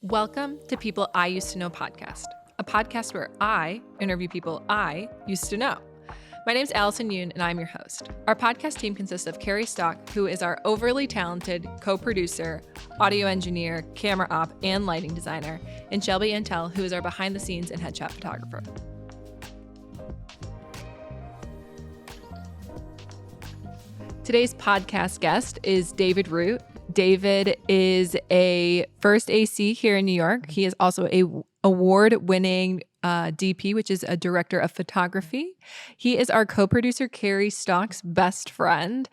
Welcome to People I Used to Know podcast, a podcast where I interview people I used to know. My name's Allison and I'm your host. Our podcast team consists of Carrie Stock, who is our overly talented co-producer, audio engineer, camera op, and lighting designer, and Shelby Antel, who is our behind-the-scenes and headshot photographer. Today's podcast guest is David Root. David is a first AC here in New York. He is also a award-winning DP, which is a director of photography. He is our co-producer, Carrie Stock's best friend.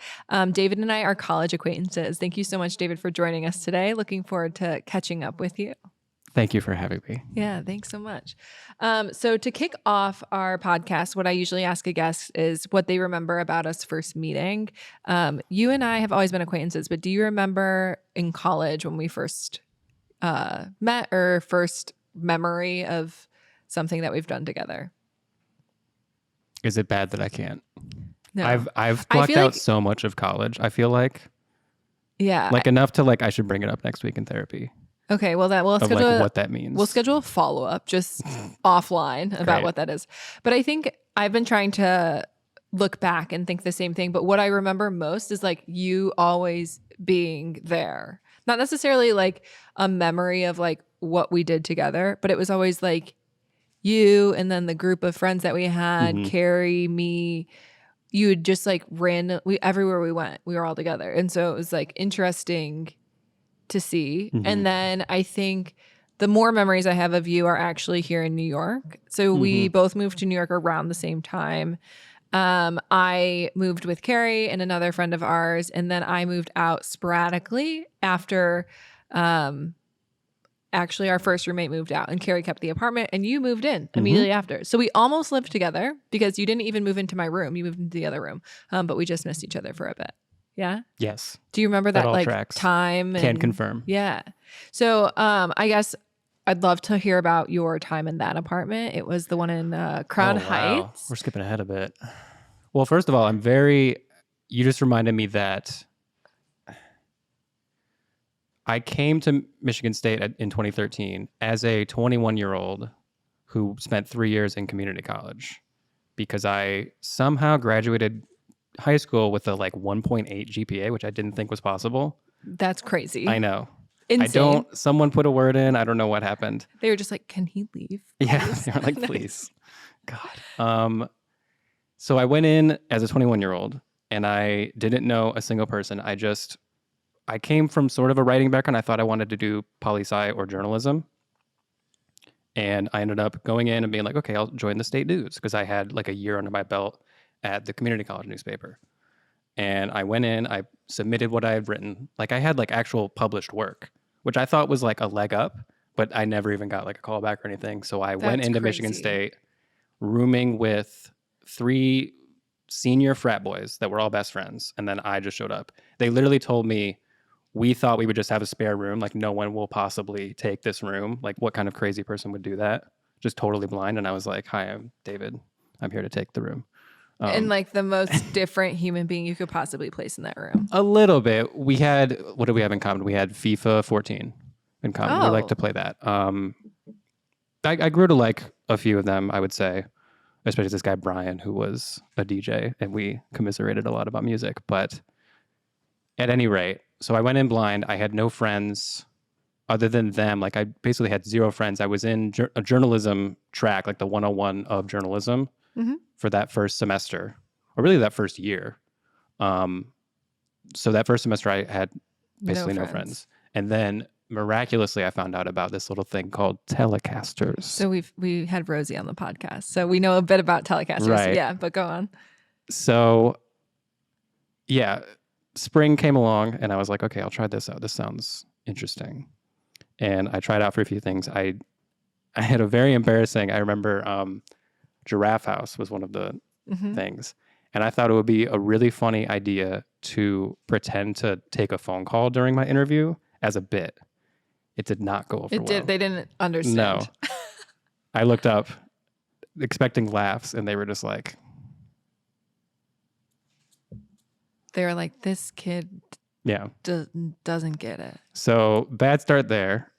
David and I are college acquaintances. Thank you so much, David, for joining us today. Looking forward to catching up with you. Thank you for having me. Yeah, thanks so much. So to kick off our podcast, what I usually ask a guest is what they remember about us first meeting. You and I have always been acquaintances, but do you remember in college when we first met, or first memory of something that we've done together? Is it bad that I can't? No. I've blocked out so much of college. I feel like enough to I should bring it up next week in therapy. Okay, well we'll schedule what that means. We'll schedule a follow-up just offline about what that is. But I think I've been trying to look back and think the same thing, but what I remember most is you always being there. Not necessarily a memory of what we did together, but it was always you and then the group of friends that we had, Carrie, me. You would just everywhere we went, we were all together. And so it was interesting to see. And then I think the more memories I have of you are actually here in New York. So we both moved to New York around the same time. I moved with Carrie and another friend of ours, and then I moved out sporadically after actually our first roommate moved out, and Carrie kept the apartment, and you moved in immediately after. So we almost lived together because you didn't even move into my room. You moved into the other room, but we just missed each other for a bit. Yeah? Yes. Do you remember that tracks. time? Can confirm. Yeah. So I guess I'd love to hear about your time in that apartment. It was the one in Crown Heights. We're skipping ahead a bit. Well, first of all, you just reminded me that I came to Michigan State in 2013 as a 21-year-old who spent 3 years in community college because I somehow graduated high school with a 1.8 GPA, which I didn't think was possible. That's crazy. I know. Insane. Someone put a word in. I don't know what happened. They were just can he leave? Yeah. They were please. God. So I went in as a 21-year-old and I didn't know a single person. I came from sort of a writing background. I thought I wanted to do poli-sci or journalism. And I ended up going in and being okay, I'll join the State News because I had a year under my belt at the community college newspaper. And I went in, I submitted what I had written. I had actual published work, which I thought was a leg up, but I never even got a callback or anything. So I went into Michigan State rooming with 3 senior frat boys that were all best friends. And then I just showed up. They literally told me, we thought we would just have a spare room. No one will possibly take this room. What kind of crazy person would do that? Just totally blind. And I was hi, I'm David. I'm here to take the room. And the most different human being you could possibly place in that room. A little bit. We had, what did we have in common? We had FIFA 14 in common. We like to play that. I grew to a few of them, I would say, especially this guy, Brian, who was a DJ, and we commiserated a lot about music. But at any rate, so I went in blind. I had no friends other than them. I basically had 0 friends. I was in a journalism track, the 101 of journalism. For that first semester, or really that first year. So that first semester I had basically no friends. And then miraculously I found out about this little thing called Telecasters. So we had Rosie on the podcast. So we know a bit about Telecasters. Right. Yeah, but go on. So yeah, spring came along and I was okay, I'll try this out. This sounds interesting. And I tried out for a few things. I had a very embarrassing, I remember Giraffe House was one of the things. And I thought it would be a really funny idea to pretend to take a phone call during my interview as a bit. It did not go over well. They didn't understand. No. I looked up expecting laughs and they were just they were this kid yeah doesn't get it. So bad start there.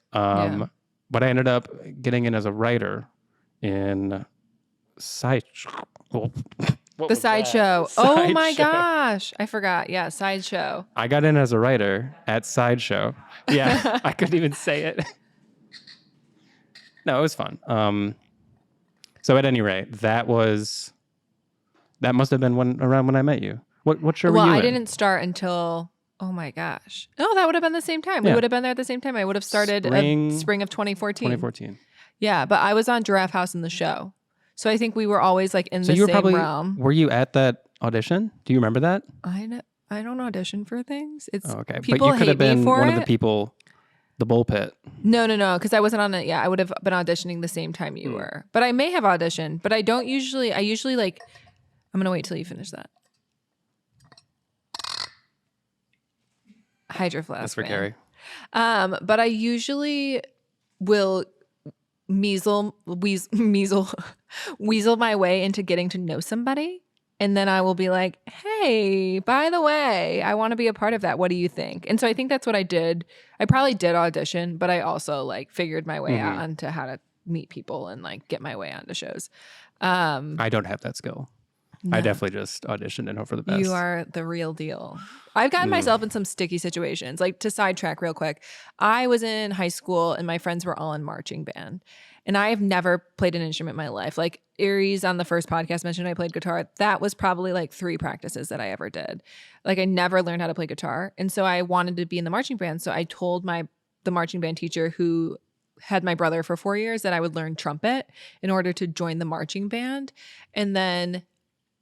but I ended up getting in as a writer in Sideshow. The Sideshow. Oh my gosh. I forgot. Yeah, Sideshow. I got in as a writer at Sideshow. Yeah, I couldn't even say it. No, it was fun. So at any rate, that must have been around when I met you. What show were you in? Well, I didn't start until, oh my gosh. No, that would have been the same time. We would have been there at the same time. I would have started spring of 2014. 2014. Yeah, but I was on Giraffe House in the show. So I think we were always like in the you were same realm. Were you at that audition? Do you remember that? I don't audition for things. It's okay. People but you could have been one of it. the people, the bull pit. No, because I wasn't on it. Yeah, I would have been auditioning the same time you were. But I may have auditioned, but I usually like, I'm going to wait till you finish that. Hydro Flask. That's for Carrie. But I usually will weasel my way into getting to know somebody. And then I will be like, hey, by the way, I want to be a part of that. What do you think? And so I think that's what I did. I probably did audition, but I also like figured my way out onto how to meet people and like get my way onto shows. I don't have that skill. No. I definitely just auditioned and hope for the best. You are the real deal. I've gotten myself in some sticky situations. Like, to sidetrack real quick, I was in high school and my friends were all in marching band. And I have never played an instrument in my life. Like Aries on the first podcast mentioned I played guitar. That was probably like 3 practices that I ever did. Like, I never learned how to play guitar. And so I wanted to be in the marching band. So I told the marching band teacher who had my brother for 4 years that I would learn trumpet in order to join the marching band. And then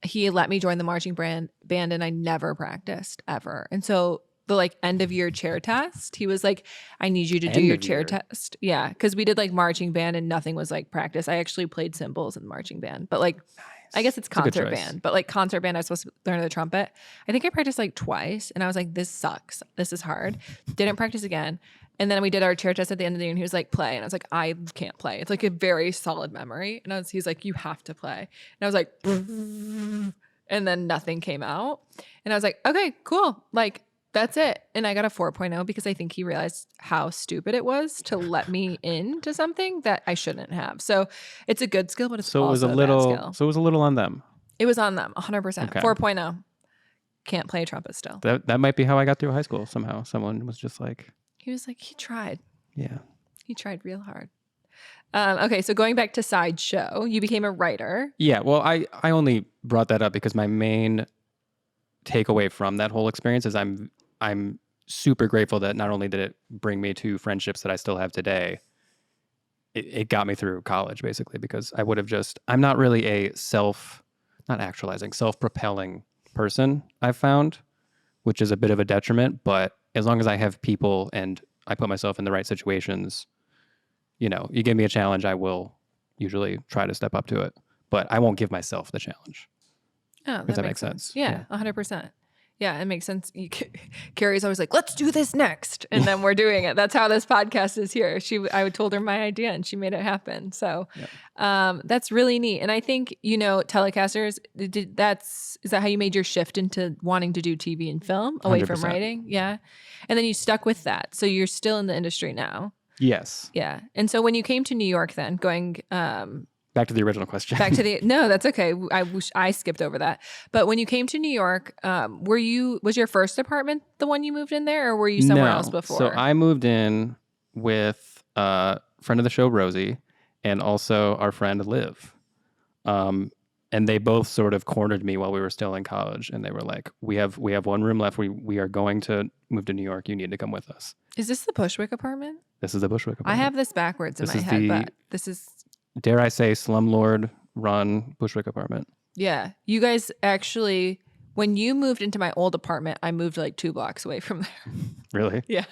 he let me join the marching band and I never practiced ever. And so the like end of year chair test, he was like, I need you to do your chair test. Yeah. Cause we did like marching band and nothing was like practice. I actually played cymbals in marching band, but like, nice. I guess it's concert band, but like concert band, I was supposed to learn the trumpet. I think I practiced like twice and I was like, this sucks. This is hard. Didn't practice again. And then we did our chair test at the end of the year and he was like, play. And I was like, I can't play. It's like a very solid memory. And he's like, you have to play. And I was like, and then nothing came out. And I was like, okay, cool. Like, that's it. And I got a 4.0 because I think he realized how stupid it was to let me into something that I shouldn't have. So it's a good skill, but it's also a bad skill. So it was a little on them. It was on them, 100%. Okay. 4.0. Can't play trumpet still. That might be how I got through high school somehow. Someone was just like... He was like, he tried. Yeah. He tried real hard. Okay, so going back to Sideshow, you became a writer. Yeah, well, I only brought that up because my main takeaway from that whole experience is I'm super grateful that not only did it bring me to friendships that I still have today, it got me through college, basically, because I would have I'm not really a self-propelling person, I've found, which is a bit of a detriment, but as long as I have people and I put myself in the right situations, you know, you give me a challenge, I will usually try to step up to it, but I won't give myself the challenge. Oh, that makes sense. Yeah, 100%. Yeah, it makes sense. Carrie's always like, let's do this next. And then we're doing it. That's how this podcast is here. I told her my idea and she made it happen. So that's really neat. And I think, you know, telecasters, is that how you made your shift into wanting to do TV and film away 100%. From writing? Yeah. And then you stuck with that. So you're still in the industry now. Yes. Yeah. And so when you came to New York then, going... Back to the original question. No, that's okay. I skipped over that. But when you came to New York, was your first apartment the one you moved in there, or were you somewhere else before? So I moved in with a friend of the show, Rosie, and also our friend Liv. And they both sort of cornered me while we were still in college, and they were like, "We have one room left. We are going to move to New York. You need to come with us." Is this the Bushwick apartment? This is the Bushwick apartment. I have this backwards in my head, but this is. Dare I say, slumlord run Bushwick apartment. Yeah. You guys actually, when you moved into my old apartment, I moved like 2 blocks away from there. Really? Yeah.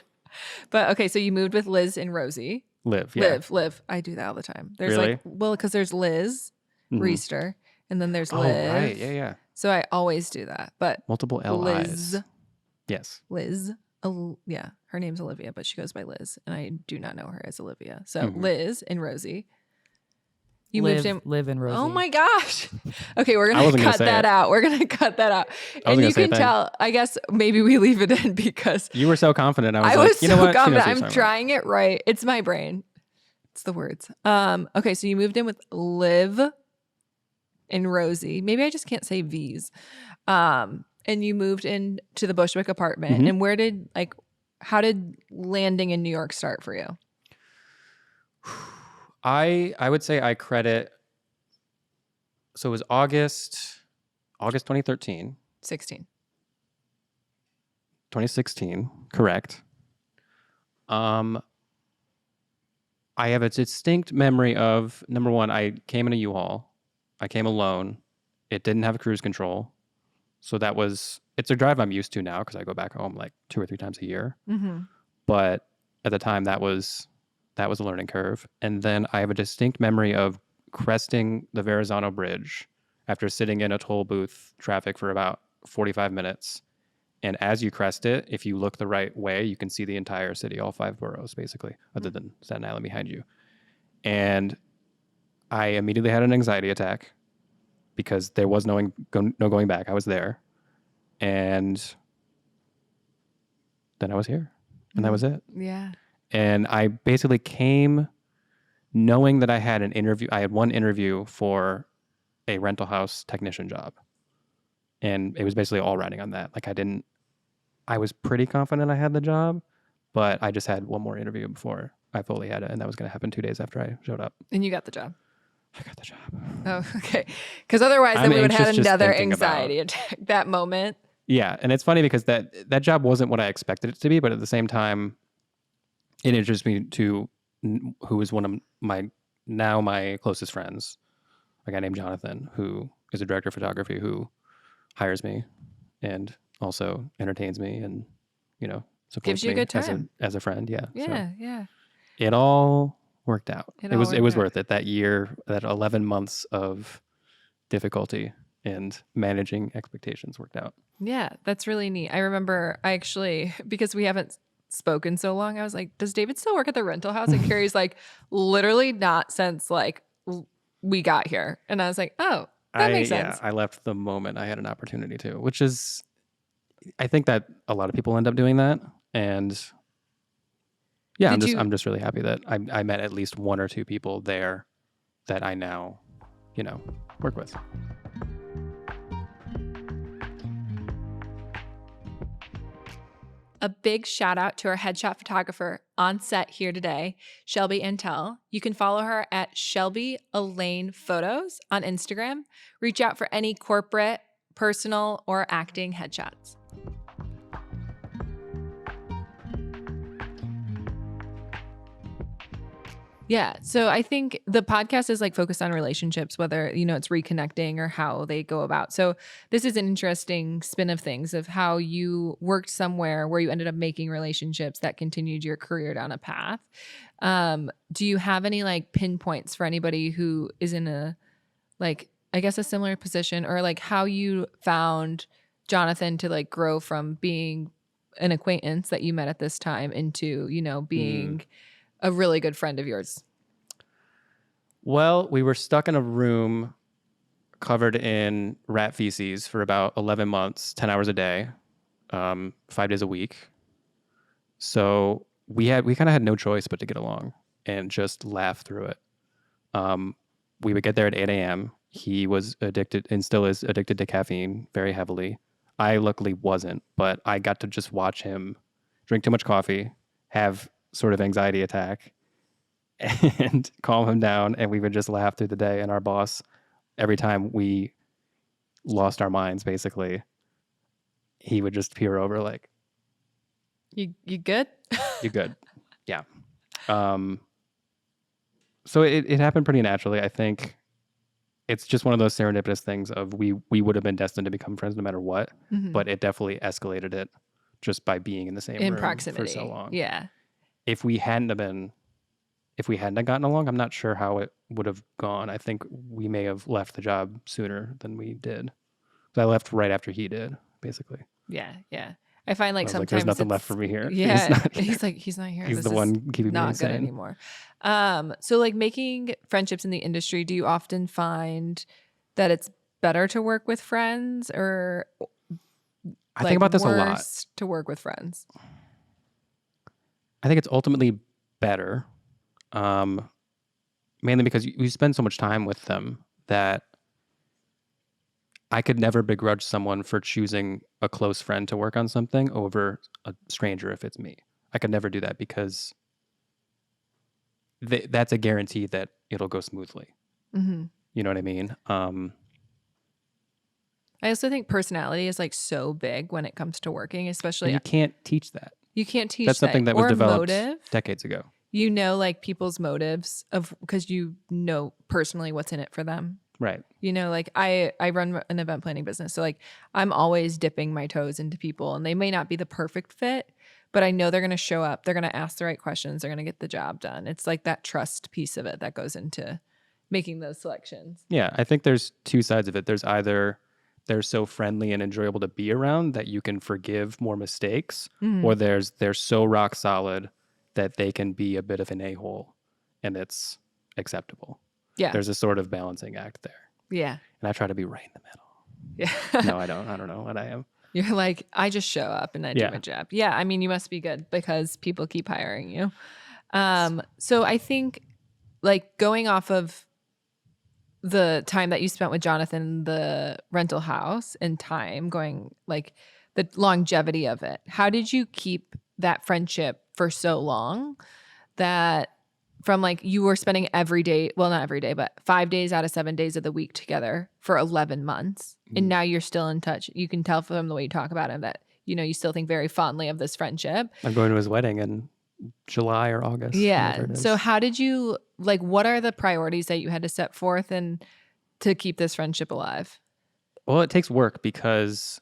But okay, so you moved with Liz and Rosie. Liv, yeah. Liv. I do that all the time. There's really? Because there's Liz, Reister, and then there's Liv. Oh, right. Yeah. So I always do that. But multiple L-I's. Liz. Yes. Liz. Yeah. Her name's Olivia, but she goes by Liz. And I do not know her as Olivia. So Liz and Rosie. You moved in. Liv and Rosie. Oh my gosh. Okay, we're going to cut that out. We're going to cut that out. And you can tell, I guess maybe we leave it in because. You were so confident. I was like, you know what? Confident. I'm trying it right. It's my brain. It's the words. Okay, so you moved in with Liv and Rosie. Maybe I just can't say V's. And you moved into the Bushwick apartment. Mhm. And how did landing in New York start for you? I would say I credit. So it was August 2013, 16. 2016, correct. I have a distinct memory of, number one, I came in a U-Haul. I came alone. It didn't have cruise control. So it's a drive I'm used to now because I go back home like 2 or 3 times a year. Mm-hmm. But at the time that was a learning curve. And then I have a distinct memory of cresting the Verrazano Bridge after sitting in a toll booth traffic for about 45 minutes. And as you crest it, if you look the right way, you can see the entire city, all 5 boroughs, basically, other than Staten Island behind you. And I immediately had an anxiety attack because there was no going back. I was there. And then I was here. And that was it. Yeah. And I basically came knowing that I had an interview. I had one interview for a rental house technician job. And it was basically all riding on that. Like I was pretty confident I had the job, but I just had one more interview before I fully had it. And that was going to happen 2 days after I showed up. And you got the job. I got the job. Oh, okay. Because otherwise, then we would have had just another thinking anxiety attack that moment. Yeah. And it's funny because that job wasn't what I expected it to be, but at the same time, it introduced me to who is one of my closest friends, a guy named Jonathan, who is a director of photography who hires me and also entertains me and, supports Gives you me a good time. as a friend. Yeah. Yeah, So yeah. it all worked out. It was worked out. worth it. That year, that 11 months of difficulty and managing expectations worked out. Yeah, that's really neat. I remember because we haven't spoken so long, I was like, does David still work at the rental house? And Carrie's like, literally not since we got here. And I was like, oh, that makes sense. Yeah, I left the moment I had an opportunity to, which is, I think that a lot of people end up doing that. And yeah, I'm just really happy that I met at least 1 or 2 people there that I now, work with. A big shout out to our headshot photographer on set here today, Shelby Antel. You can follow her at Shelby Elaine Photos on Instagram. Reach out for any corporate, personal, or acting headshots. Yeah. So I think the podcast is focused on relationships, whether, it's reconnecting or how they go about. So this is an interesting spin of things of how you worked somewhere where you ended up making relationships that continued your career down a path. Do you have any pinpoints for anybody who is in a similar position, or how you found Jonathan to grow from being an acquaintance that you met at this time into, being a really good friend of yours? Well, we were stuck in a room covered in rat feces for about 11 months, 10 hours a day, 5 days a week. So we kind of had no choice but to get along and just laugh through it. We would get there at 8 a.m. He was addicted and still is addicted to caffeine very heavily. I luckily wasn't, but I got to just watch him drink too much coffee, have sort of anxiety attack, and calm him down. And we would just laugh through the day. And our boss, every time we lost our minds, basically, he would just peer over like, You good? You good. Yeah. So it happened pretty naturally. I think it's just one of those serendipitous things of we would have been destined to become friends no matter what, but it definitely escalated it just by being in the same room proximity for so long. Yeah. If we hadn't gotten along, I'm not sure how it would have gone. I think we may have left the job sooner than we did. So I left right after he did, basically. Yeah. Yeah. I find I was sometimes there's nothing left for me here. Yeah. He's not here. He's the one keeping me not insane. good anymore. So making friendships in the industry, do you often find that it's better to work with friends, or I think about this a lot. Worse to work with friends? I think it's ultimately better. mainly because you spend so much time with them that I could never begrudge someone for choosing a close friend to work on something over a stranger if it's me. I could never do that because that's a guarantee that it'll go smoothly. Mm-hmm. You know what I mean? I also think personality is like so big when it comes to working, especially you can't teach that. you can't teach That's something that was or developed motive. decades ago. You know, like people's motives of because you know personally what's in it for them. Right. You know, like I run an event planning business. So like I'm always dipping my toes into people and they may not be the perfect fit, but I know they're going to show up. They're going to ask the right questions. They're going to get the job done. It's like that trust piece of it that goes into making those selections. Yeah. I think there's two sides of it. There's either they're so friendly and enjoyable to be around that you can forgive more mistakes, or they're so rock solid that they can be a bit of an a-hole and it's acceptable. Yeah. There's a sort of balancing act there. Yeah. And I try to be right in the middle. Yeah. No, I don't. I don't know what I am. You're like, I just show up and I do my job. Yeah. I mean, you must be good because people keep hiring you. So I think like going off of the time that you spent with Jonathan in the rental house and time going like the longevity of it, how did you keep that friendship for so long that from like you were spending every day, well, not every day, but 5 days out of 7 days of the week together for 11 months. And now you're still in touch. You can tell from the way you talk about him that, you know, you still think very fondly of this friendship. I'm going to his wedding in July or August. Yeah. So how did you, like, what are the priorities that you had to set forth and to keep this friendship alive? Well, it takes work because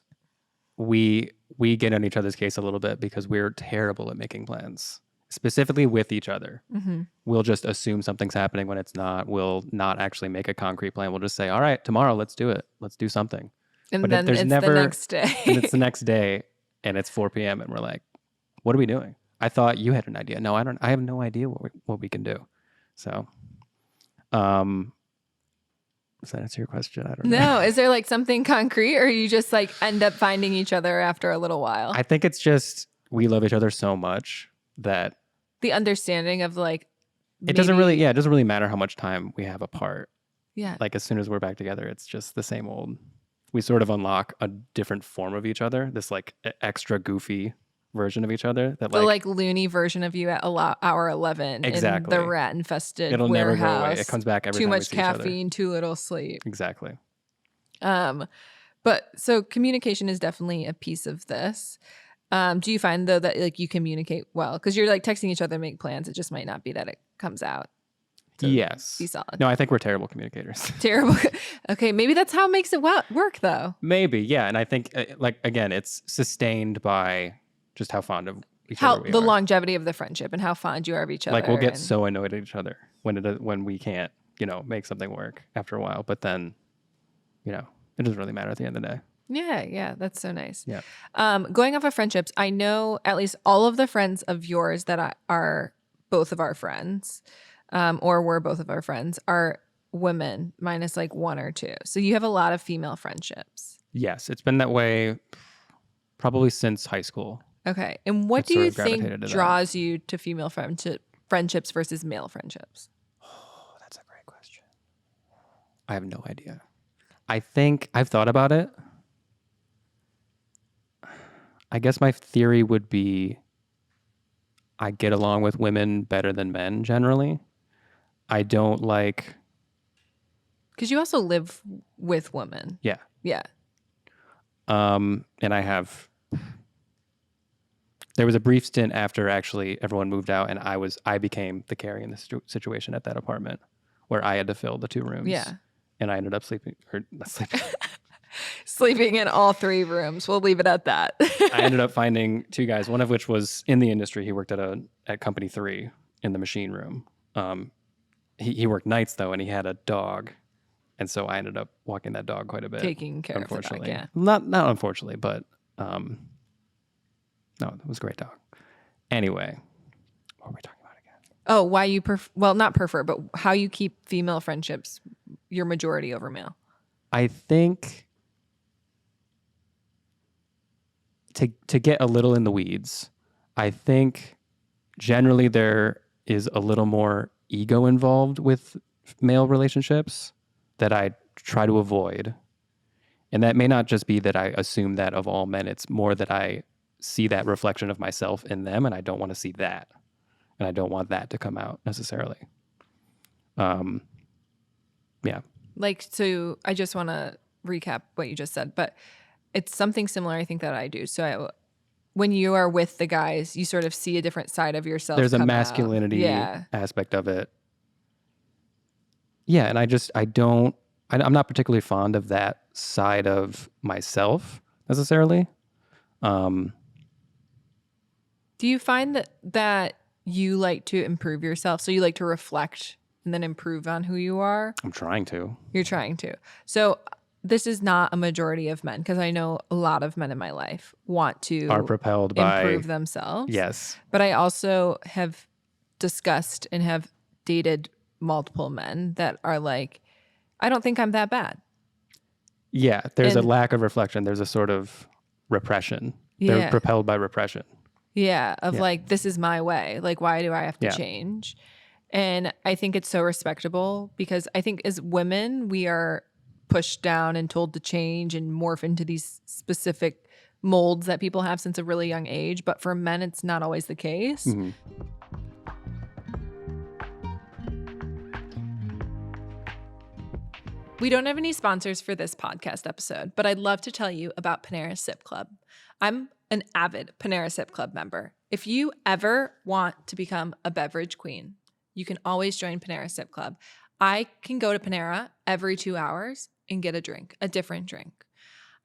we get on each other's case a little bit because we're terrible at making plans. Specifically with each other. Mm-hmm. We'll just assume something's happening when it's not. We'll not actually make a concrete plan. We'll just say, all right, tomorrow, let's do it. Let's do something. And but then there's it's never, the next day. and it's the next day and it's 4 p.m. and we're like, what are we doing? I thought you had an idea. No, I don't. I have no idea what we can do. So, does that answer your question? I don't know. No. Is there like something concrete or you just like end up finding each other after a little while? I think it's just we love each other so much that the understanding of like it doesn't really matter how much time we have apart. Yeah. Like as soon as we're back together, it's just the same old. We sort of unlock a different form of each other, this like extra goofy version of each other. That the like loony version of you at hour 11 exactly. in the rat infested It'll warehouse. never go away. It comes back every time. Too much caffeine, too little sleep. Exactly. But so communication is definitely a piece of this. Do you find though that like you communicate well? Because you're like texting each other to make plans. It just might not be that it comes out. Yes. Be solid. No, I think we're terrible communicators. Terrible. Okay, maybe that's how it makes it work though. Maybe, yeah. And I think like again, it's sustained by just how fond of each other we are. The longevity of the friendship and how fond you are of each other. Like we'll get so annoyed at each other when we can't, make something work after a while. But then, it doesn't really matter at the end of the day. Yeah, that's so nice. Yeah. Going off of friendships, I know at least all of the friends of yours that are both of our friends, or were both of our friends, are women, minus like one or two. So you have a lot of female friendships. Yes, it's been that way probably since high school. Okay. And what do you think draws you to female friendships versus male friendships? Oh, that's a great question. I have no idea. I think I've thought about it. I guess my theory would be I get along with women better than men generally. I don't like... Because you also live with women. Yeah. Yeah. And I have... There was a brief stint after actually everyone moved out and I became the carry in this situation at that apartment where I had to fill the 2 rooms. Yeah. And I ended up sleeping... Sleeping in all 3 rooms. We'll leave it at that. I ended up finding 2 guys, one of which was in the industry. He worked at company 3 in the machine room. He worked nights though, and he had a dog. And so I ended up walking that dog quite a bit. Taking care of the dog, yeah. Not unfortunately, but no, it was a great dog. Anyway, what were we talking about again? Oh, why you not prefer, but how you keep female friendships your majority over male. I think to get a little in the weeds, I think generally there is a little more ego involved with male relationships that I try to avoid. And that may not just be that I assume that of all men. It's more that I see that reflection of myself in them, and I don't want to see that. And I don't want that to come out necessarily. Yeah. Like, so I just want to recap what you just said, but it's something similar, I think, that I do. So when you are with the guys, you sort of see a different side of yourself. There's a come out. masculinity Yeah. aspect of it. Yeah, and I'm not particularly fond of that side of myself necessarily. Do you find that you like to improve yourself? So you like to reflect and then improve on who you are? I'm trying to. You're trying to. So this is not a majority of men, because I know a lot of men in my life want to Are propelled by improve themselves. Yes. But I also have discussed and have dated multiple men that are like, I don't think I'm that bad. Yeah, there's a lack of reflection. There's a sort of repression. Yeah. They're propelled by repression. Yeah, like, this is my way. Like, why do I have to change? And I think it's so respectable, because I think as women, we are pushed down and told to change and morph into these specific molds that people have since a really young age. But for men, it's not always the case. Mm-hmm. We don't have any sponsors for this podcast episode, but I'd love to tell you about Panera Sip Club. I'm an avid Panera Sip Club member. If you ever want to become a beverage queen, you can always join Panera Sip Club. I can go to Panera every 2 hours and get a drink, a different drink.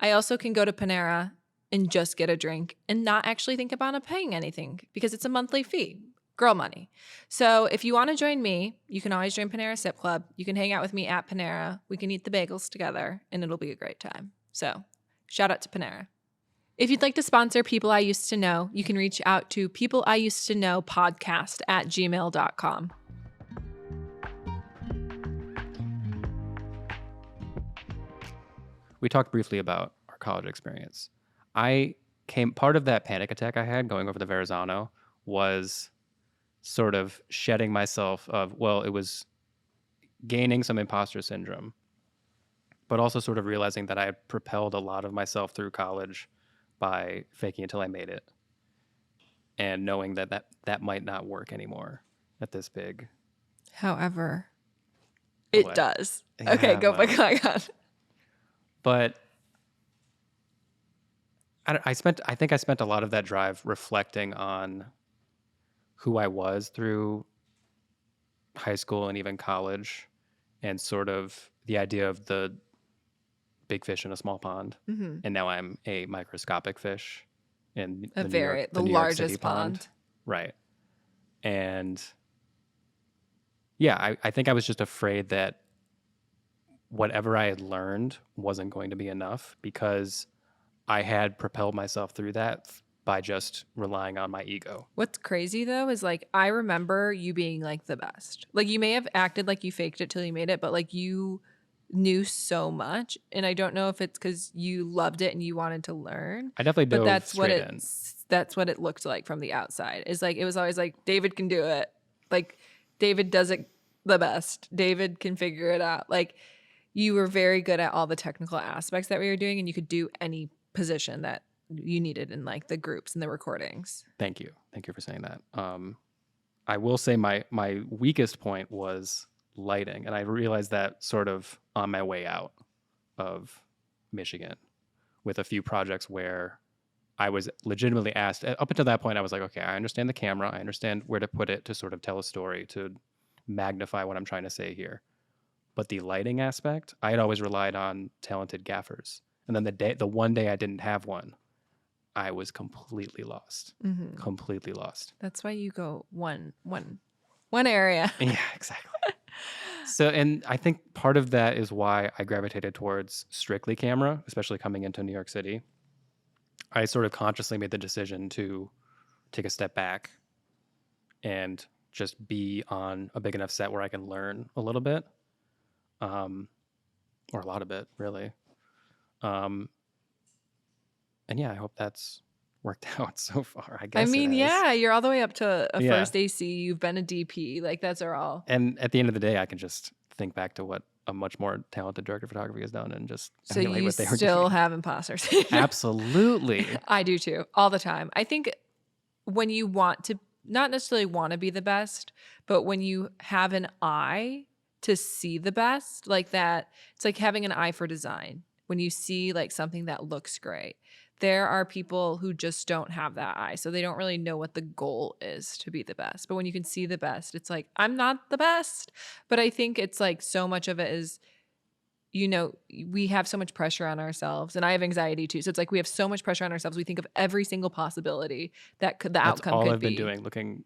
I also can go to Panera and just get a drink and not actually think about paying anything, because it's a monthly fee. Girl money. So if you want to join me, you can always join Panera Sip Club. You can hang out with me at Panera. We can eat the bagels together, and it'll be a great time. So shout out to Panera. If you'd like to sponsor People I Used to Know, you can reach out to peopleiused-to-know-podcast@gmail.com. We talked briefly about our college experience. Part of that panic attack I had going over the Verrazano was sort of shedding myself of, well, it was gaining some imposter syndrome, but also sort of realizing that I had propelled a lot of myself through college by faking it till I made it, and knowing that might not work anymore at this big. However, it What? does. Yeah, Okay, go well. back on. But I think I spent a lot of that drive reflecting on who I was through high school and even college, and sort of the idea of the big fish in a small pond. Mm-hmm. And now I'm a microscopic fish in the the New York largest City pond. Right. And yeah, I think I was just afraid that whatever I had learned wasn't going to be enough, because I had propelled myself through that by just relying on my ego. What's crazy though is, like, I remember you being like the best. Like, you may have acted like you faked it till you made it, but like, you knew so much. And I don't know if it's because you loved it and you wanted to learn. I definitely dove but that's what straight in. that's what it looked like from the outside. Is like, it was always like, David can do it. Like, David does it the best. David can figure it out. Like, you were very good at all the technical aspects that we were doing, and you could do any position that you needed in like the groups and the recordings. Thank you for saying that. I will say my weakest point was lighting, and I realized that sort of on my way out of Michigan, with a few projects where I was legitimately asked. Up until that point, I was like, okay, I understand the camera, I understand where to put it to sort of tell a story, to magnify what I'm trying to say here. But the lighting aspect, I had always relied on talented gaffers. And then the one day I didn't have one, I was completely lost. Mm-hmm. Completely lost. That's why you go one area. Yeah, exactly. So, and I think part of that is why I gravitated towards strictly camera, especially coming into New York City. I sort of consciously made the decision to take a step back and just be on a big enough set where I can learn a little bit, or a lot of it, really. And yeah, I hope that's worked out so far. I guess. I mean, it has. yeah, you're all the way up to a first AC. You've been a DP. Like, that's all. And at the end of the day, I can just think back to what a much more talented director of photography has done and just So emulate you what they were still doing. have imposter syndrome. Absolutely. I do too, all the time. I think when you want to, not necessarily want to be the best, but when you have an eye to see the best, like that, it's like having an eye for design. When you see like something that looks great, there are people who just don't have that eye. So they don't really know what the goal is to be the best. But when you can see the best, it's like, I'm not the best. But I think it's like so much of it is, you know, we have so much pressure on ourselves, and I have anxiety too. So it's like we have so much pressure on ourselves. We think of every single possibility that the That's outcome all could I've been be. doing, looking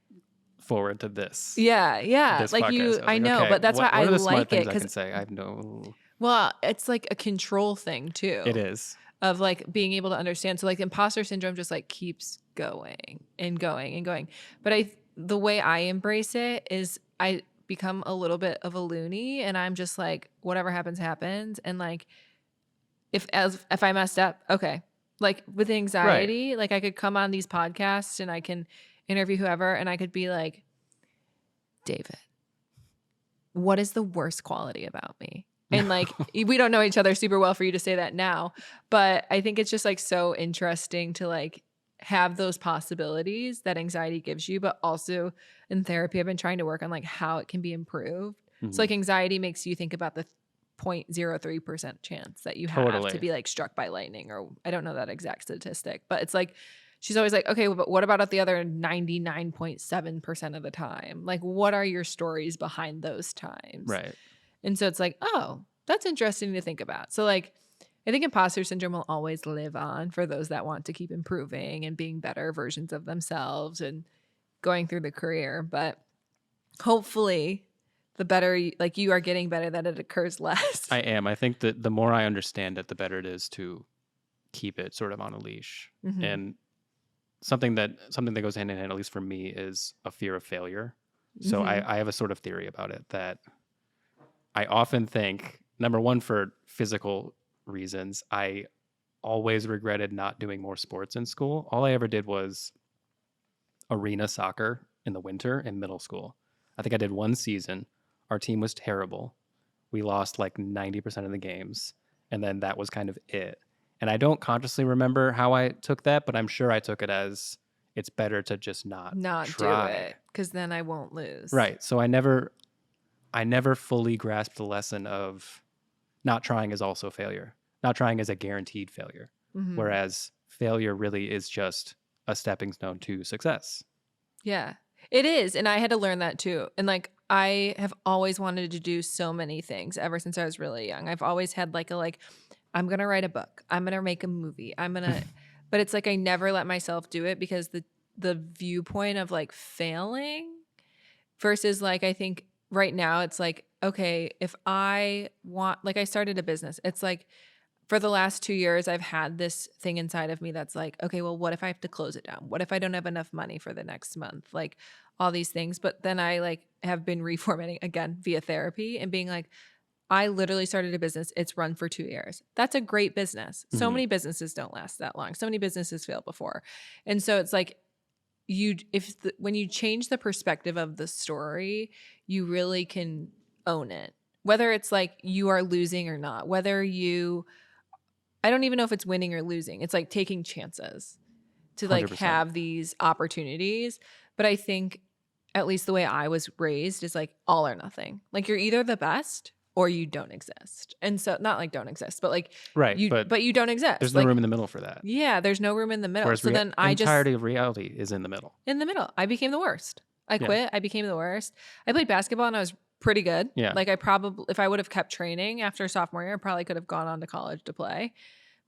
forward to this. Yeah. This Like podcast. you, I was I like, know, okay, but that's why what I are the smart like it things I can because, say? I have no. well, it's like a control thing too. It is. Of like being able to understand. So like imposter syndrome just like keeps going and going and going. But the way I embrace it is I become a little bit of a loony, and I'm just like, whatever happens, happens. And like, if I messed up, okay. Like with anxiety, like I could come on these podcasts and I can interview whoever, and I could be like, David, what is the worst quality about me? And like, we don't know each other super well for you to say that now, but I think it's just like so interesting to like have those possibilities that anxiety gives you, but also in therapy, I've been trying to work on like how it can be improved. So like anxiety makes you think about the 0.03% chance that you have to be like struck by lightning, or I don't know that exact statistic, but it's like, she's always like, okay, but what about the other 99.7% of the time? Like, what are your stories behind those times? Right. And so it's like, oh, that's interesting to think about. So like, I think imposter syndrome will always live on for those that want to keep improving and being better versions of themselves and going through the career. But hopefully the better, like you are getting better, that it occurs less. I am. I think that the more I understand it, the better it is to keep it sort of on a leash. Mm-hmm. And something that goes hand in hand, at least for me, is a fear of failure. So I have a sort of theory about it that I often think, number one, for physical reasons, I always regretted not doing more sports in school. All I ever did was arena soccer in the winter in middle school. I think I did one season. Our team was terrible. We lost like 90% of the games. And then that was kind of it. And I don't consciously remember how I took that, but I'm sure I took it as it's better to just not try. Do it, because then I won't lose. Right. So I never fully grasped the lesson of not trying is also failure. Not trying is a guaranteed failure. Mm-hmm. Whereas failure really is just a stepping stone to success. Yeah, it is. And I had to learn that too. And like, I have always wanted to do so many things ever since I was really young. I've always had like I'm going to write a book. I'm going to make a movie. But it's like, I never let myself do it because the viewpoint of like failing versus like, I think right now it's like, okay, if I want, like I started a business, it's like for the last 2 years, I've had this thing inside of me that's like, okay, well, what if I have to close it down? What if I don't have enough money for the next month? Like all these things. But then I like have been reformatting again via therapy and being like, I literally started a business. It's run for 2 years. That's a great business. So many businesses don't last that long. So many businesses fail before. And so it's like when you change the perspective of the story, you really can own it. Whether it's like you are losing or not, I don't even know if it's winning or losing. It's like taking chances to like 100%. have these opportunities. But I think at least the way I was raised is like all or nothing. Like you're either the best or you don't exist. And so not like don't exist, but like but you don't exist. There's no room in the middle for that. Yeah, there's no room in the middle. Whereas so then entirety of reality is in the middle. In the middle. I became the worst. I quit. I became the worst. I played basketball and I was pretty good. Yeah. Like I probably, if I would have kept training after sophomore year, I probably could have gone on to college to play.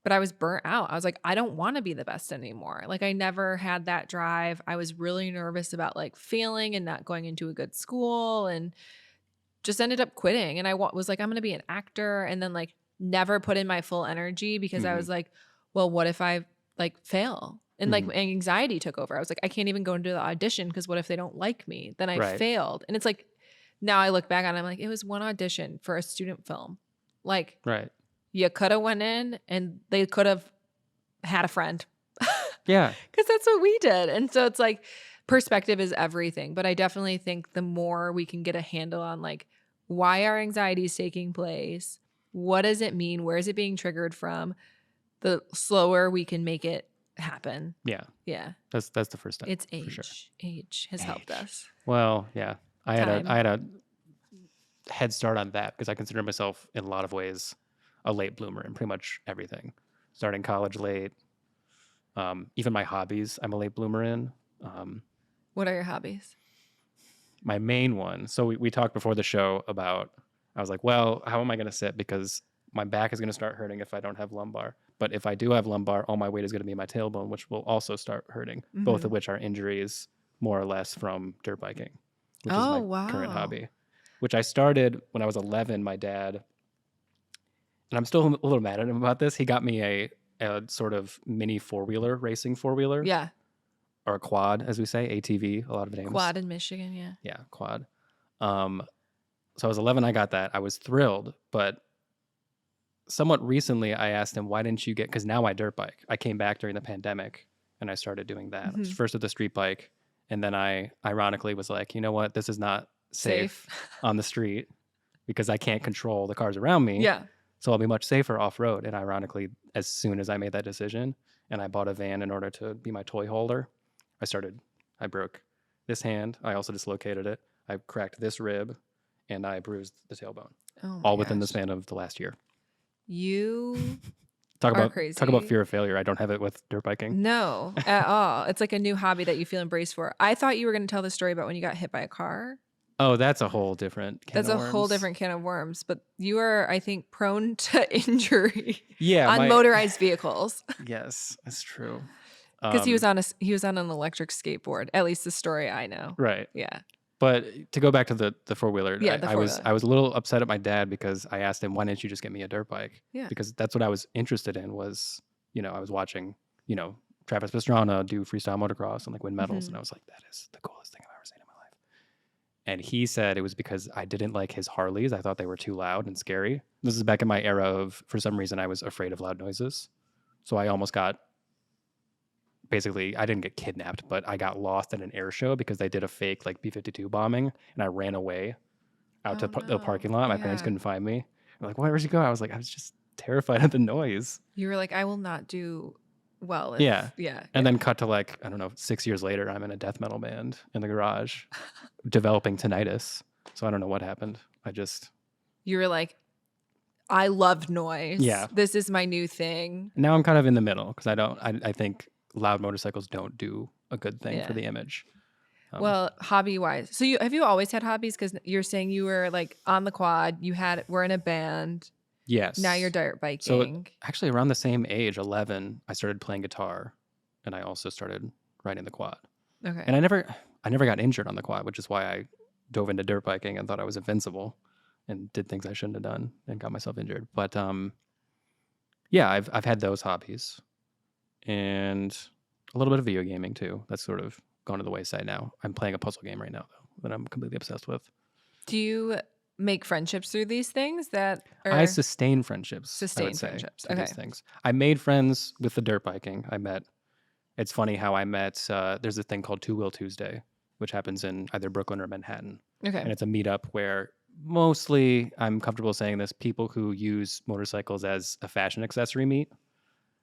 But I was burnt out. I was like, I don't want to be the best anymore. Like I never had that drive. I was really nervous about like failing and not going into a good school, and just ended up quitting. And I was like, I'm going to be an actor, and then like never put in my full energy because I was like, well, what if I like fail? And like anxiety took over. I was like, I can't even go into the audition because what if they don't like me? Then I failed. And it's like, now I look back on it, I'm like, it was one audition for a student film. Like, you could have went in and they could have had a friend. Yeah. Because that's what we did. And so it's like perspective is everything. But I definitely think the more we can get a handle on like why our anxiety is taking place. What does it mean? Where is it being triggered from? The slower we can make it happen. Yeah. Yeah. That's the first step. It's age. For sure. Age has helped us. Well, yeah. I had Time. a head start on that because I consider myself in a lot of ways a late bloomer in pretty much everything. Starting college late. Even my hobbies, I'm a late bloomer in. What are your hobbies? My main one. So we talked before the show about, I was like, well, how am I going to sit? Because my back is going to start hurting if I don't have lumbar. But if I do have lumbar, all my weight is going to be in my tailbone, which will also start hurting. Both of which are injuries more or less from dirt biking, which is my current hobby, which I started when I was 11. My dad, and I'm still a little mad at him about this. He got me a sort of mini four-wheeler, racing four-wheeler. Yeah. Or a quad, as we say, ATV, a lot of names. Quad in Michigan, yeah. Yeah, quad. So I was 11, I got that. I was thrilled, but somewhat recently I asked him, why didn't you get, because now I dirt bike. I came back during the pandemic and I started doing that. I was first with the street bike, and then I ironically was like, you know what, this is not safe on the street because I can't control the cars around me. Yeah. So I'll be much safer off-road. And ironically, as soon as I made that decision and I bought a van in order to be my toy hauler, I broke this hand. I also dislocated it. I cracked this rib and I bruised the tailbone. All within the span of the last year. You talk are about crazy. Talk about fear of failure. I don't have it with dirt biking. No, at all. It's like a new hobby that you feel embraced for. I thought you were going to tell the story about when you got hit by a car. Oh, that's a whole different can of worms. That's a whole different can of worms. But you are, I think, prone to injury on motorized vehicles. Yes, that's true. Because he was on an electric skateboard. At least the story I know. Right. Yeah. But to go back to the four-wheeler, I was a little upset at my dad because I asked him, why didn't you just get me a dirt bike? Yeah. Because that's what I was interested in was, I was watching, Travis Pastrana do freestyle motocross and like win medals. And I was like, that is the coolest thing I've ever seen in my life. And he said it was because I didn't like his Harleys. I thought they were too loud and scary. This is back in my era of, for some reason, I was afraid of loud noises. So I almost got, basically, I didn't get kidnapped, but I got lost at an air show because they did a fake like B-52 bombing, and I ran away out to the parking lot. My parents couldn't find me. They're like, where'd you go? I was like, I was just terrified of the noise. You were like, I will not do well. Yeah. And then cut to like, I don't know, 6 years later, I'm in a death metal band in the garage developing tinnitus. So I don't know what happened. You were like, I love noise. Yeah. This is my new thing. Now I'm kind of in the middle because I think loud motorcycles don't do a good thing for the image. Well, hobby wise, so have you always had hobbies? Because you're saying you were like on the quad, we're in a band. Yes. Now you're dirt biking. So actually around the same age, 11, I started playing guitar, and I also started riding the quad. Okay. And I never got injured on the quad, which is why I dove into dirt biking and thought I was invincible and did things I shouldn't have done and got myself injured. But yeah, I've had those hobbies. And a little bit of video gaming too. That's sort of gone to the wayside now. I'm playing a puzzle game right now though that I'm completely obsessed with. Do you make friendships through these things I sustain friendships. Okay. These things. I made friends with the dirt biking. It's funny how I met, there's a thing called Two Wheel Tuesday, which happens in either Brooklyn or Manhattan. Okay. And it's a meetup where mostly, I'm comfortable saying this, people who use motorcycles as a fashion accessory meet.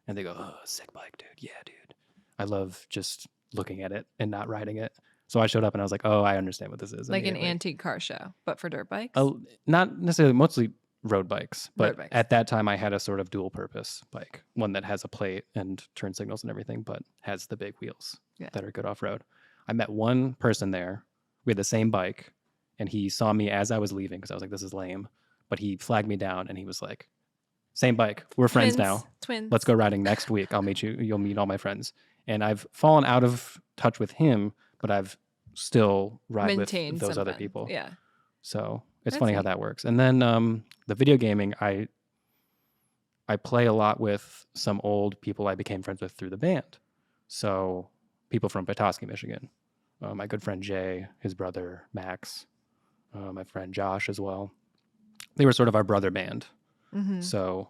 And they go, oh, sick bike, dude. Yeah, dude. I love just looking at it and not riding it. So I showed up and I was like, oh, I understand what this is. Like an antique car show, but for dirt bikes? Not necessarily, mostly road bikes. But road bikes. At that time, I had a sort of dual purpose bike, one that has a plate and turn signals and everything, but has the big wheels that are good off-road. I met one person there. We had the same bike, and he saw me as I was leaving because I was like, this is lame. But he flagged me down and he was like, same bike. We're friends now. Twins. Let's go riding next week. I'll meet you. You'll meet all my friends. And I've fallen out of touch with him, but I've still maintained with those other people. Yeah. So it's funny how that works. And then the video gaming, I play a lot with some old people I became friends with through the band. So people from Petoskey, Michigan. My good friend Jay, his brother Max, my friend Josh as well. They were sort of our brother band. Mm-hmm. So,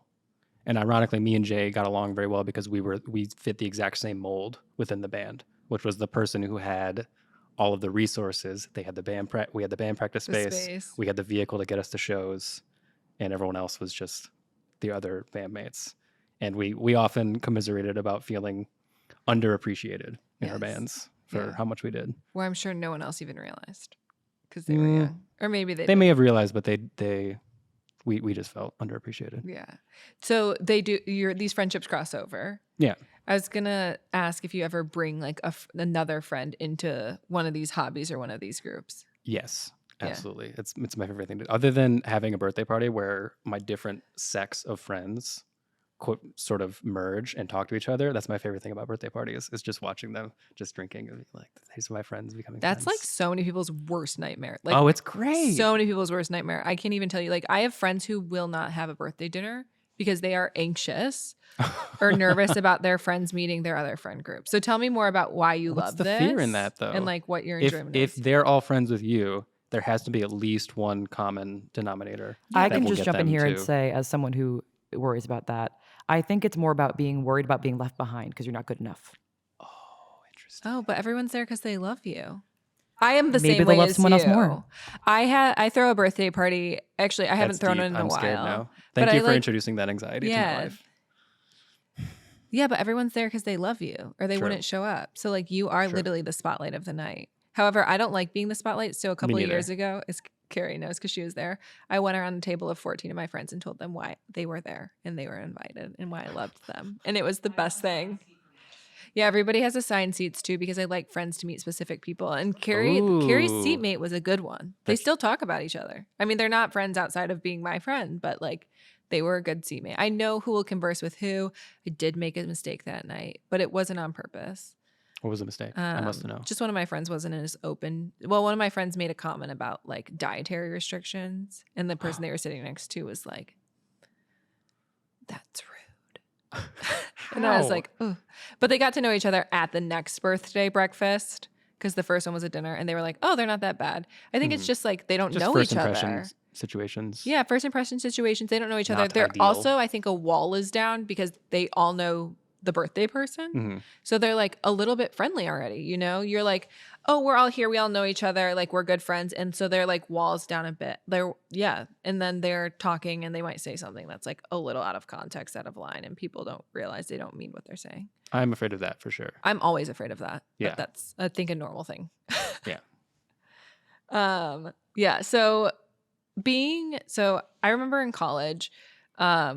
and ironically, me and Jay got along very well because we fit the exact same mold within the band, which was the person who had all of the resources. They had the we had the band practice space. We had the vehicle to get us to shows, and everyone else was just the other bandmates. And we often commiserated about feeling underappreciated in our bands for how much we did. Well, I'm sure no one else even realized because they were young, or maybe they may have realized, but we just felt underappreciated. Yeah. So these friendships cross over. Yeah. I was gonna ask if you ever bring like another friend into one of these hobbies or one of these groups. Yes, absolutely. Yeah. It's my favorite thing to do. Other than having a birthday party where my different sects of friends sort of merge and talk to each other. That's my favorite thing about birthday parties is just watching them just drinking and like, these are my friends becoming That's friends. like so many people's worst nightmare. Like, oh, it's great. So many people's worst nightmare. I can't even tell you. Like, I have friends who will not have a birthday dinner because they are anxious or nervous about their friends meeting their other friend group. So tell me more about why you love this. What's the fear in that though? And like what your enjoyment is. If they're all friends with you, there has to be at least one common denominator. I can just jump in here and say, as someone who worries about that, I think it's more about being worried about being left behind because you're not good enough. Oh, interesting. Oh, but everyone's there because they love you. I am the Maybe same way love as someone you. Else more. I throw a birthday party. Actually, I haven't That's thrown deep. it in a I'm while. Scared now. Thank you for introducing that anxiety to my life. Yeah, but everyone's there because they love you or they wouldn't show up. So like you are literally the spotlight of the night. However, I don't like being the spotlight. So a couple of years ago, as Carrie knows because she was there, I went around a table of 14 of my friends and told them why they were there and they were invited and why I loved them. And it was the best thing. Yeah, everybody has assigned seats too because I like friends to meet specific people. And Carrie's seatmate was a good one. They still talk about each other. I mean, they're not friends outside of being my friend, but like they were a good seatmate. I know who will converse with who. I did make a mistake that night, but it wasn't on purpose. What was the mistake? I must know. Just one of my friends wasn't as open. Well, one of my friends made a comment about like dietary restrictions, and the person they were sitting next to was like, "That's rude." And I was like, "Ugh." But they got to know each other at the next birthday breakfast because the first one was a dinner, and they were like, "Oh, they're not that bad." I think it's just like they don't know each other. Situations. Yeah, first impression situations. They don't know each other. Not They're ideal. also, I think, a wall is down because they all know the birthday person. Mm-hmm. So they're like a little bit friendly already, you know? You're like, oh, we're all here. We all know each other. Like we're good friends. And so they're like walls down a bit. And then they're talking and they might say something that's like a little out of context, out of line. And people don't realize they don't mean what they're saying. I'm afraid of that for sure. I'm always afraid of that. Yeah. But that's, I think, a normal thing. Yeah. Yeah. So I remember in college, back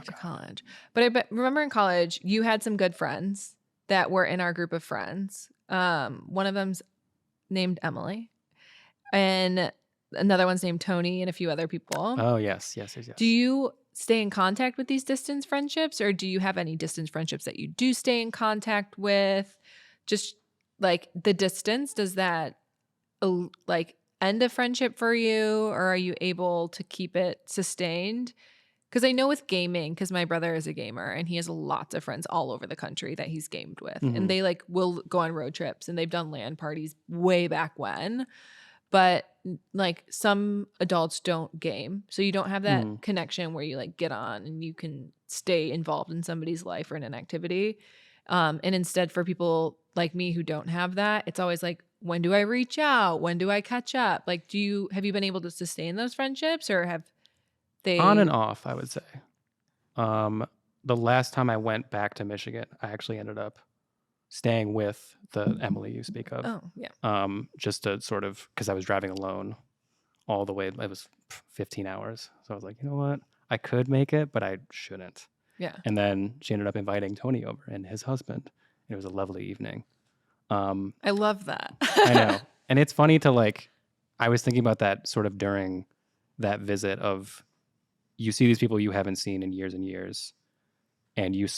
to college. But I remember in college, you had some good friends that were in our group of friends. One of them's named Emily, and another one's named Tony, and a few other people. Oh, yes. Do you stay in contact with these distance friendships, or do you have any distance friendships that you do stay in contact with? Just like the distance, does that like end a friendship for you, or are you able to keep it sustained? Because I know with gaming, because my brother is a gamer and he has lots of friends all over the country that he's gamed with. Mm-hmm. And they like will go on road trips and they've done LAN parties way back when. But like some adults don't game. So you don't have that connection where you like get on and you can stay involved in somebody's life or in an activity. And instead for people like me who don't have that, it's always like, when do I reach out? When do I catch up? Like, have you been able to sustain those friendships or have they on and off, I would say. The last time I went back to Michigan, I actually ended up staying with the Emily you speak of. Oh, yeah. Just to sort of, because I was driving alone all the way. It was 15 hours. So I was like, you know what? I could make it, but I shouldn't. Yeah. And then she ended up inviting Tony over and his husband. It was a lovely evening. I love that. I know. And it's funny to like, I was thinking about that sort of during that visit of, you see these people you haven't seen in years and years, and you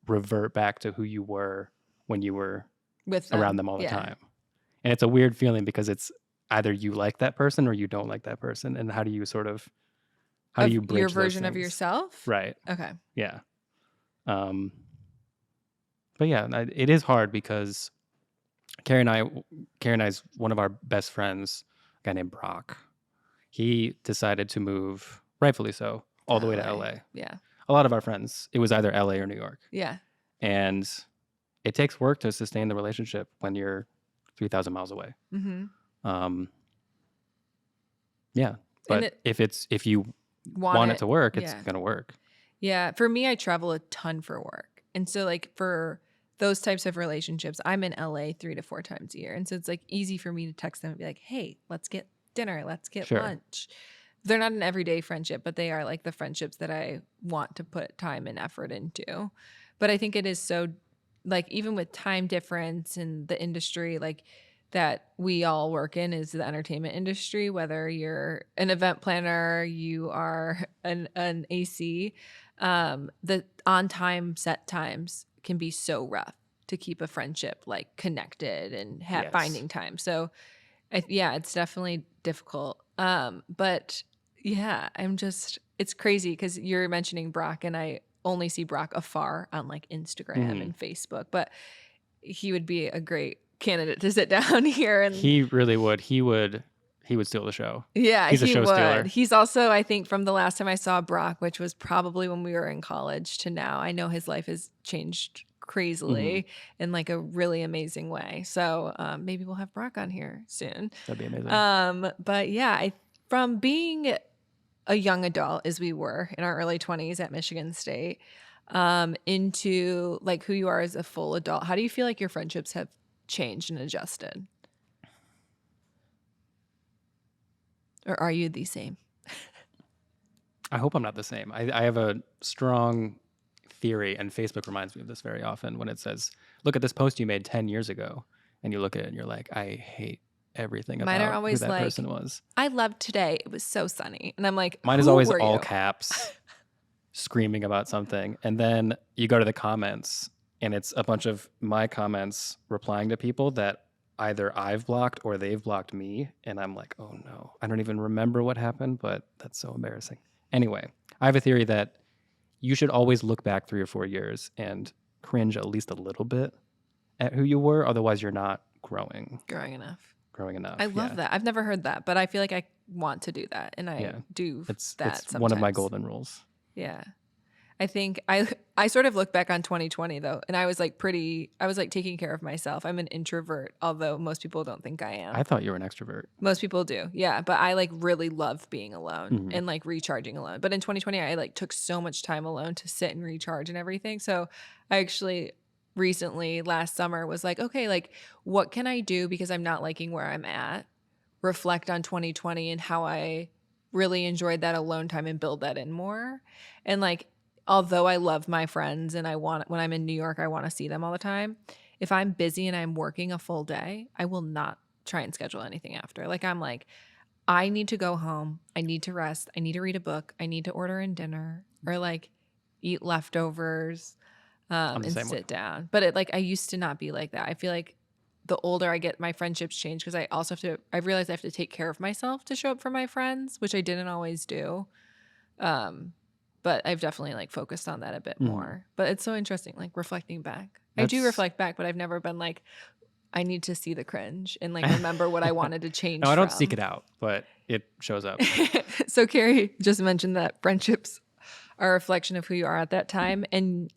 revert back to who you were when you were with around them all the time. And it's a weird feeling because it's either you like that person or you don't like that person. And how do you do you bridge your those version of things? yourself? Right. Okay. Yeah. But yeah, it is hard because Carrie and I's one of our best friends, a guy named Brock. He decided to move, rightfully so, all the way to LA. Yeah. A lot of our friends, it was either LA or New York. Yeah. And it takes work to sustain the relationship when you're 3,000 miles away. Yeah. But if you want it to work, it's going to work. Yeah. For me, I travel a ton for work. And so like for those types of relationships, I'm in LA 3 to 4 times a year. And so it's like easy for me to text them and be like, hey, let's get dinner. Let's get lunch. They're not an everyday friendship, but they are like the friendships that I want to put time and effort into. But I think it is so like even with time difference in the industry, like that we all work in is the entertainment industry, whether you're an event planner, you are an AC, the on time set times can be so rough to keep a friendship like connected and finding time. So it's definitely difficult. But yeah, it's crazy because you're mentioning Brock and I only see Brock afar on like Instagram and Facebook, but he would be a great candidate to sit down here. And he really would. He would steal the show. Yeah, he's a show stealer. He's also, I think, from the last time I saw Brock, which was probably when we were in college to now, I know his life has changed crazily in like a really amazing way. So maybe we'll have Brock on here soon. That'd be amazing. But yeah, from being a young adult as we were in our early 20s at Michigan State into like who you are as a full adult, how do you feel like your friendships have changed and adjusted? Or are you the same? I hope I'm not the same. I have a strong theory, and Facebook reminds me of this very often when it says, look at this post you made 10 years ago. And you look at it and you're like, I hate everything Mine about are always who that like, person was. I loved today. It was so sunny. And I'm like, mine is always all caps, screaming about something. And then you go to the comments, and it's a bunch of my comments replying to people that either I've blocked or they've blocked me. And I'm like, oh no, I don't even remember what happened, but that's so embarrassing. Anyway, I have a theory that you should always look back 3 or 4 years and cringe at least a little bit at who you were. Otherwise, you're not growing enough. I love that. I've never heard that, but I feel like I want to do that. And I do that sometimes. One of my golden rules. Yeah. I think I sort of look back on 2020 though, and I was like taking care of myself. I'm an introvert, although most people don't think I am. I thought you were an extrovert. Most people do. Yeah. But I like really love being alone and like recharging alone. But in 2020, I like took so much time alone to sit and recharge and everything. So I actually recently last summer was like, okay, like what can I do because I'm not liking where I'm at? Reflect on 2020 and how I really enjoyed that alone time and build that in more. And like, although I love my friends and when I'm in New York, I want to see them all the time. If I'm busy and I'm working a full day, I will not try and schedule anything after. Like I'm like, I need to go home. I need to rest. I need to read a book. I need to order in dinner or like eat leftovers and sit down. But I used to not be like that. I feel like the older I get, my friendships change because I realized I have to take care of myself to show up for my friends, which I didn't always do. But I've definitely like focused on that a bit more. But it's so interesting, like reflecting back. I do reflect back, but I've never been like, I need to see the cringe and like remember what I wanted to change. No, I don't seek it out, but it shows up. So Carrie just mentioned that friendships are a reflection of who you are at that time. And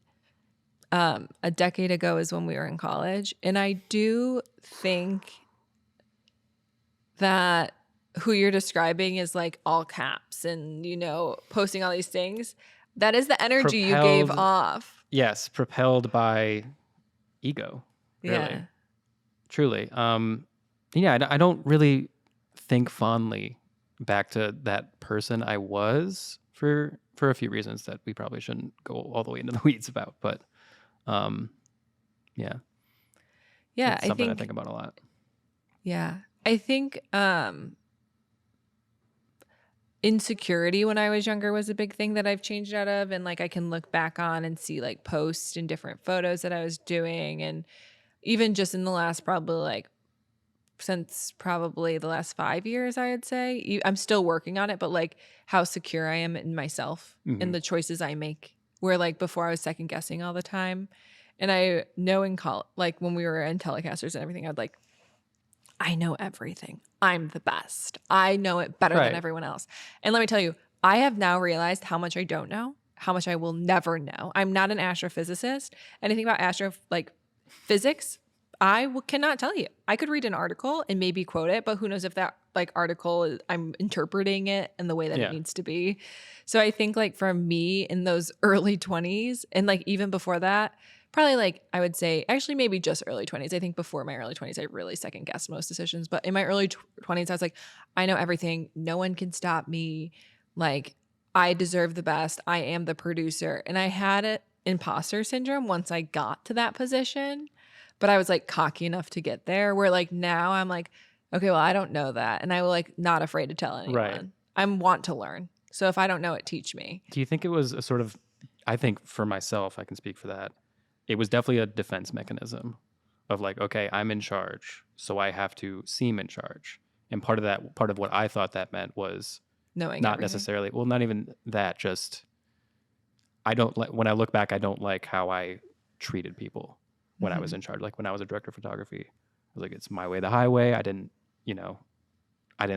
a decade ago is when we were in college. And I do think that who you're describing is like all caps and, posting all these things. That is the energy you gave off. Yes, propelled by ego. Really. Yeah. Truly. I don't really think fondly back to that person I was for a few reasons that we probably shouldn't go all the way into the weeds about. But yeah. Yeah, it's something I think about a lot. Yeah. I think insecurity when I was younger was a big thing that I've changed out of. And like I can look back on and see like posts and different photos that I was doing. And even just in the last since probably the last 5 years, I'd say, I'm still working on it, but like how secure I am in myself and the choices I make. Where like before I was second guessing all the time. And I know in college, like when we were in Telecasters and everything, I know everything. I'm the best. I know it better than everyone else. And let me tell you, I have now realized how much I don't know, how much I will never know. I'm not an astrophysicist. Anything about Physics, I cannot tell you. I could read an article and maybe quote it, but who knows if that like article I'm interpreting it in the way that it needs to be. So I think like for me in those early 20s and like even before that, probably like I would say actually maybe just early 20s. I think before my early 20s I really second guessed most decisions, but in my early 20s I was like, I know everything. No one can stop me. Like I deserve the best. I am the producer. And I had an imposter syndrome once I got to that position. But I was like cocky enough to get there where like now I'm like, okay, well, I don't know that. And I will like not afraid to tell anyone. Right. I want to learn. So if I don't know it, teach me. Do you think it was a sort of, I think for myself, I can speak for that. It was definitely a defense mechanism of like, okay, I'm in charge, so I have to seem in charge. And part of what I thought that meant was Knowing not everything. necessarily, well, not even that, just when I look back, I don't like how I treated people when I was in charge. Like when I was a director of photography, I was like, it's my way, the highway. I didn't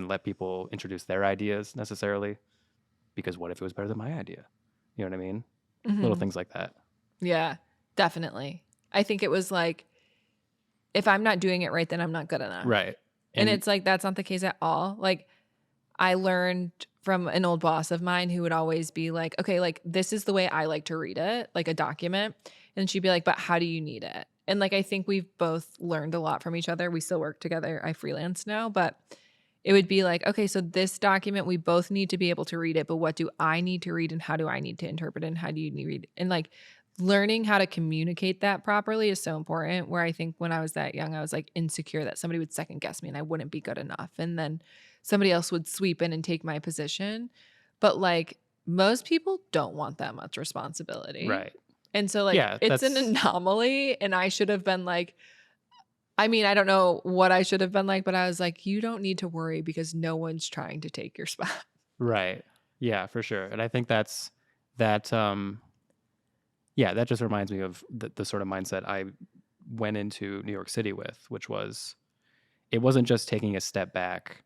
let people introduce their ideas necessarily because what if it was better than my idea? You know what I mean? Little things like that. Yeah, definitely. I think it was like, if I'm not doing it right, then I'm not good enough. Right. And it's like, that's not the case at all. Like I learned from an old boss of mine who would always be like, okay, like this is the way I like to read it, like a document. And she'd be like, but how do you need it? And like, I think we've both learned a lot from each other. We still work together. I freelance now, but it would be like, okay, so this document, we both need to be able to read it, but what do I need to read and how do I need to interpret it and how do you need to read it? And like learning how to communicate that properly is so important, where I think when I was that young, I was like insecure that somebody would second guess me and I wouldn't be good enough. And then somebody else would sweep in and take my position. But like most people don't want that much responsibility. right. And so like it's an anomaly and I should have been like, I mean, I don't know what I should have been like, but I was like, you don't need to worry because no one's trying to take your spot. Right. Yeah, for sure. And I think that just reminds me of the sort of mindset I went into New York City with, which was, it wasn't just taking a step back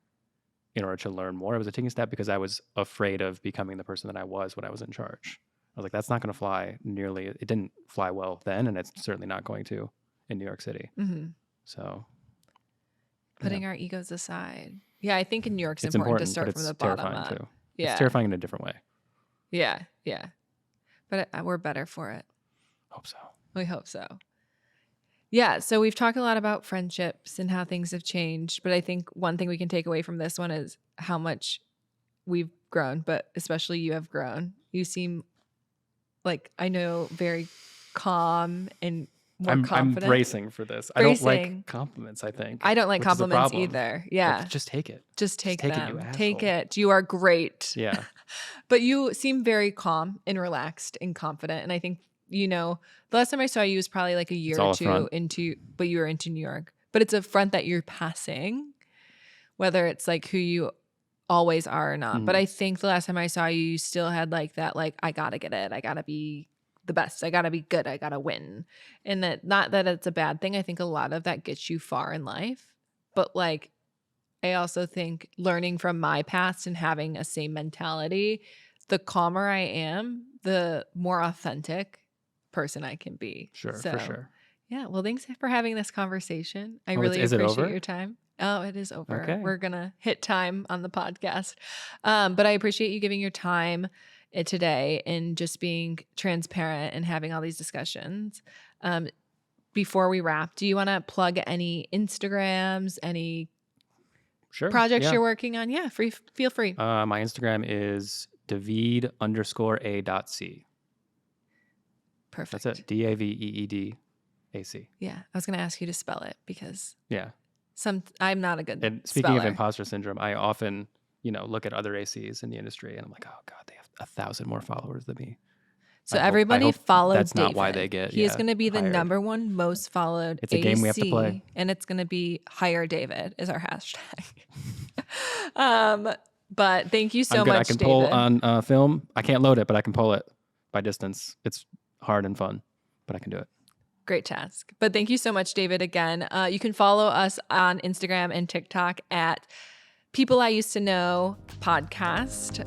in order to learn more. It was taking a step because I was afraid of becoming the person that I was when I was in charge. I was like, that's not going to fly nearly. It didn't fly well then, and it's certainly not going to in New York City. So putting our egos aside. Yeah, I think in New York it's important to start from the bottom up. Too. Yeah. It's terrifying in a different way. Yeah, yeah. But we're better for it. Hope so. We hope so. Yeah, so we've talked a lot about friendships and how things have changed, but I think one thing we can take away from this one is how much we've grown, but especially you have grown. You seem like, I know, very calm and more confident. I'm bracing for this. I don't like compliments, I think. I don't like compliments either. Yeah. Like, just take it. Just take them. It, you asshole. Take it. You are great. Yeah. But you seem very calm and relaxed and confident. And I think, the last time I saw you was probably like a year or two but you were into New York. But it's a front that you're passing, whether it's like who you always are or not. But I think the last time I saw you, you still had like that, like, I gotta get it. I gotta be the best. I gotta be good. I gotta win. And that, not that it's a bad thing. I think a lot of that gets you far in life. But like, I also think learning from my past and having a same mentality, the calmer I am, the more authentic person I can be. Sure, for sure. Yeah. Well, thanks for having this conversation. I really appreciate your time. Oh, it is over. Okay. We're going to hit time on the podcast. But I appreciate you giving your time today and just being transparent and having all these discussions. Before we wrap, do you want to plug any Instagrams, any projects you're working on? Yeah, feel free. My Instagram is David_A.C. Perfect. That's it. DAVEEDAC. Yeah. I was going to ask you to spell it because I'm not a good And speaking of imposter syndrome, I often, look at other ACs in the industry and I'm like, oh God, they have 1,000 more followers than me. So everybody follow David. That's not why they get He is going to be the number one most followed It's a game we have to play. And it's going to be Hire David is our hashtag. But thank you so much, I can pull on film. I can't load it, but I can pull it by distance. It's hard and fun, but I can do it. Great task. But thank you so much, David, again. You can follow us on Instagram and TikTok at People I Used to Know podcast.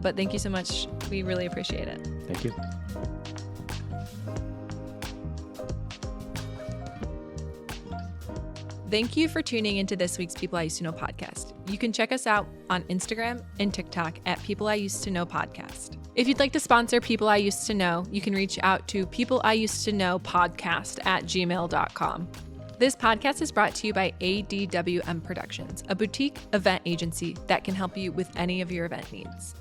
But thank you so much. We really appreciate it. Thank you. Thank you for tuning into this week's People I Used to Know podcast. You can check us out on Instagram and TikTok at People I Used to Know podcast. If you'd like to sponsor People I Used to Know, you can reach out to peopleiused-to-know-podcast@gmail.com. This podcast is brought to you by ADWM Productions, a boutique event agency that can help you with any of your event needs.